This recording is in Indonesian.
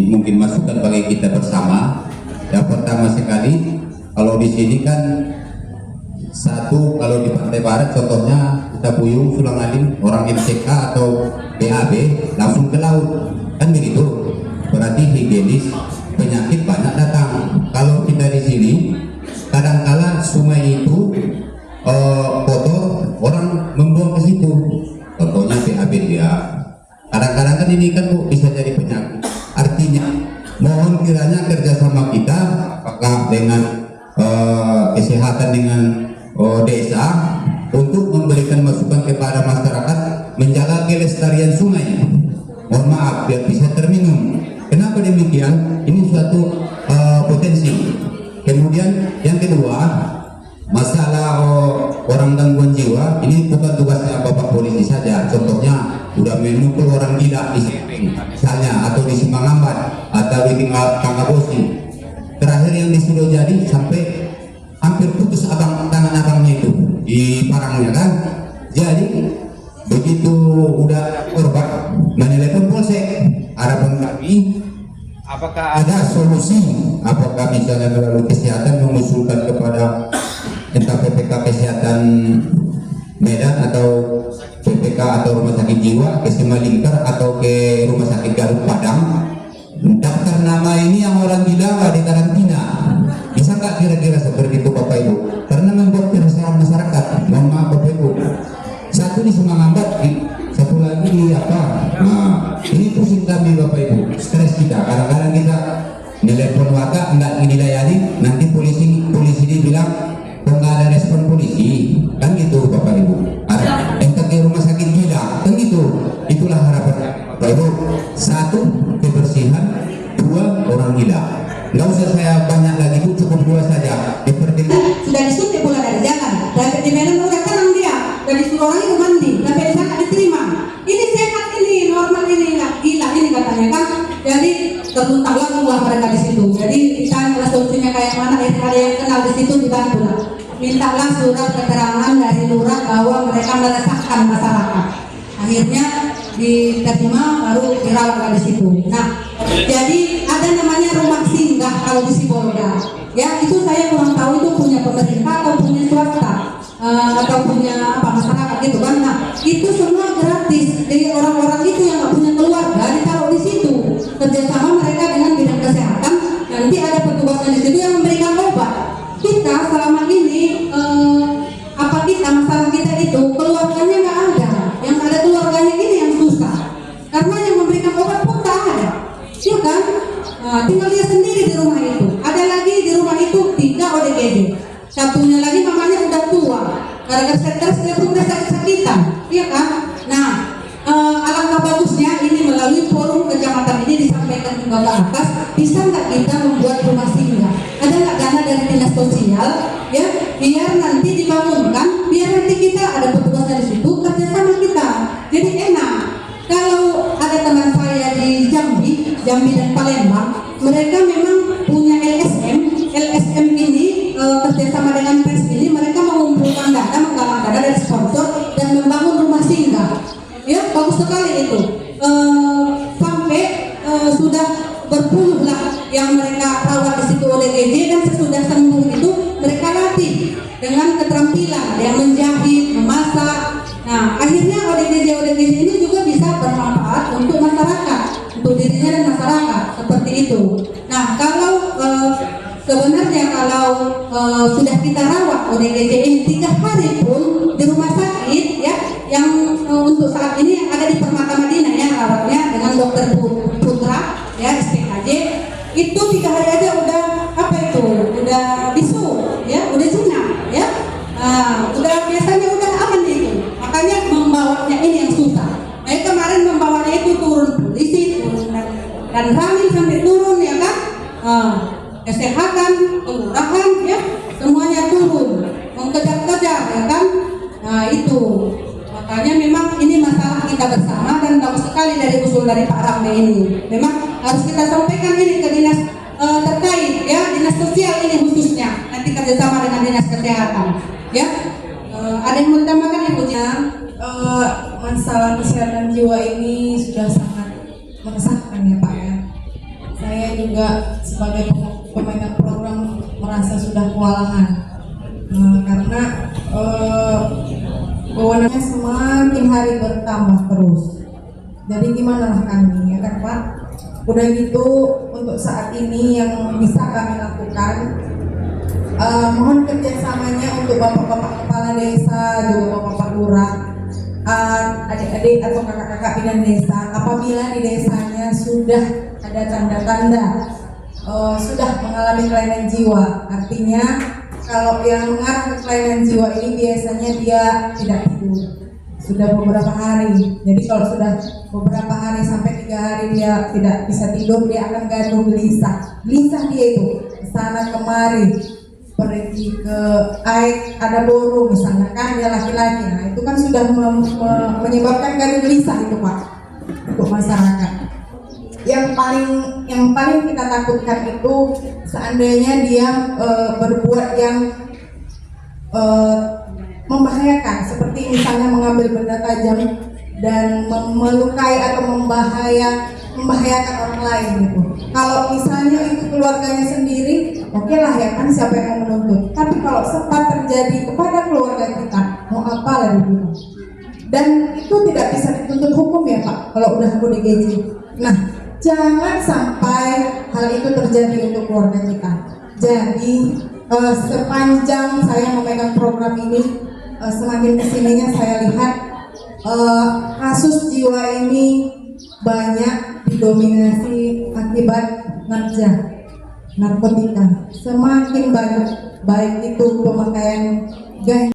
mungkin masukan bagi kita bersama. Yang pertama sekali, kalau di sini kan satu, kalau di Pantai Barat contohnya kita Buyung, Sulang Alim, orang MCK atau BAB langsung ke laut, kan begitu. Berarti higienis, penyakit banyak datang. Kalau kita di sini, kadangkala sungai itu kotor, orang membuang ke situ. Contohnya BAB dia. Kadang-kadang kan ini kan bisa jadi penyakit. Artinya, mohon kiranya kerjasama kita, apakah dengan kesehatan dengan desa, untuk memberikan masukan kepada masyarakat menjaga kelestarian sungai. Mohon maaf, biar bisa terminum. Kenapa demikian? Ini suatu potensi. Kemudian yang kedua, masalah orang gangguan jiwa ini bukan tugasnya Bapak polisi saja. Contohnya udah memukul orang gila di sini, misalnya, atau di Simangambat atau di Tanggabosi. Terakhir yang di Sidojadi sampai hampir putus tangan abangnya itu di Parangnya kan. Jadi begitu udah korban menelepon polsek, harapan kami apakah ada solusi, apakah misalnya melalui kesehatan mengusulkan kepada entah PPK Kesehatan Medan atau PPK atau Rumah Sakit Jiwa ke Simalingkar atau ke Rumah Sakit Garut Padang, daftar nama ini yang orang gila nggak dikarantina. Bisa nggak kira-kira seperti itu Bapak Ibu? Karena membuat keresahan masyarakat. Mohon maaf Bapak Ibu. Satu di Semangambat, satu lagi di apa? Nah, ini pusing kami Bapak Ibu. Stres kita. Kadang-kadang kita telepon warga nggak dilayani, nanti polisi dibilang kok nggak ada respon polisi, kan gitu Bapak Ibu. Entah ke rumah sakit gila, kan gitu. Itulah harapan Bapak Ibu. Satu, kebersihan. Dua, orang gila. Nggak usah saya banyak lagi, itu cukup dua saja. Sudah disuntik pula dari jalan, dari di Medan udah tenang dia, dari disuruh orang itu mandi, sampai di sana diterima. Ini sehat, ini normal, ini nggak gila ini katanya kan. Jadi tertuntahlah semua mereka di situ. Jadi kita kalau solusinya kayak mana, ada yang kenal di situ dibantu lah. Mintalah surat keterangan dari lurah bahwa mereka meresahkan masyarakat. Akhirnya diterima baru dirawat di situ. Nah, jadi ada namanya rumah singgah kalau di Sibolga. Ya, itu saya kurang tahu itu punya pemerintah atau punya swasta atau punya apa masyarakat gitu kan. Nah, itu semua gratis. Jadi orang-orang itu yang nggak punya keluarga ditaruh di situ. Kerjasama mereka dengan bidang kesehatan. Nanti ada petugasnya di situ yang memberikan obat. Kita selama ini kita masalah kita itu keluarganya nggak ada. Yang ada keluarganya ini yang susah. Karena yang memberikan obat pun tak ada. Ya kan? Tinggal dia sendiri di rumah itu. Ada lagi di rumah itu 3 ODGJ. Satunya lagi mamanya udah tua. Gara-gara stres dia pun udah sakit-sakitan. Iya kan? Nah, alangkah bagusnya ini melalui forum kecamatan ini disampaikan juga ke atas. Bisa nggak kita membuat rumah singgah? Ada nggak dana dari dinas sosial? Ya, biar nanti dibangunkan. Biar nanti kita ada petugasnya di situ kerjasama kita. Jadi enak. Kalau ada teman saya di Jambi dan Palembang, mereka memang punya LSM ini kerjasama dengan PES ini, mereka mengumpulkan dana, menggalang dana dari sponsor dan membangun rumah singgah. Ya, bagus sekali itu. Sampai sudah berpuluh lah yang mereka rawat di situ ODGJ, dan sesudah sembuh itu mereka latih dengan keterampilan yang menjahit, memasak. Nah, akhirnya ODGJ ini juga bisa bermanfaat untuk masyarakat, untuk dirinya dan masyarakat, seperti itu. Nah, kalau sebenarnya kalau sudah kita rawat ODGJ ini 3 hari pun di rumah sakit ya, yang untuk saat ini yang ada di Permata Madinah ya, rawatnya dengan dokter Putra ya, SPKJ, itu 3 hari aja udah apa itu, udah bisu ya, udah jinak ya. Udah biasanya udah aman itu. Makanya membawanya ini yang susah. Nah, kemarin membawanya itu turun polisi, turun dan ramil sampai turun ya kan. Kesehatan, kelurahan ya, semuanya turun, mengejar-kejar ya kan. Nah, itu. Makanya memang ini masalah kita bersama, dan bagus sekali dari usul dari Pak Rambe ini. Memang harus kita sampaikan ini ke dinas terkait ya, dinas sosial ini khususnya. Nanti kerjasama dengan dinas kesehatan. Ya, ada yang mau ditambahkan Ibu? Masalah kesehatan jiwa ini sudah sangat meresahkan ya Pak ya. saya juga sebagai pemegang program merasa sudah kewalahan karena wewenangnya semakin hari bertambah terus. Jadi gimana lah kami, ya kan Pak? Udah gitu untuk saat ini yang bisa kami lakukan, mohon kerjasamanya untuk bapak-bapak kepala desa, juga bapak-bapak lurah, adik-adik atau kakak-kakak bidan desa, apabila di desanya sudah ada tanda-tanda sudah mengalami kelainan jiwa, artinya kalau yang mengarah ke kelainan jiwa ini biasanya dia tidak tidur sudah beberapa hari. Jadi kalau sudah beberapa hari sampai 3 hari dia tidak bisa tidur, dia akan gaduh, gelisah dia itu kesana kemari, pergi ke air ada boru misalnya kan, dia laki-laki, nah itu kan sudah menyebabkan gaduh gelisah itu Pak untuk masyarakat. Yang paling kita takutkan itu seandainya dia berbuat yang membahayakan, seperti misalnya mengambil benda tajam dan melukai atau membahayakan orang lain gitu. Kalau misalnya itu keluarganya sendiri, oke lah ya kan, siapa yang mau menuntut. Tapi kalau sempat terjadi kepada keluarga kita, mau apa lagi gitu. Dan itu tidak bisa dituntut hukum ya Pak, kalau udah ODGJ. Nah, jangan sampai hal itu terjadi untuk keluarga kita. Jadi sepanjang saya memegang program ini, semakin kesininya saya lihat kasus jiwa ini banyak didominasi akibat narkotika. Semakin banyak, baik itu pemakaian ganja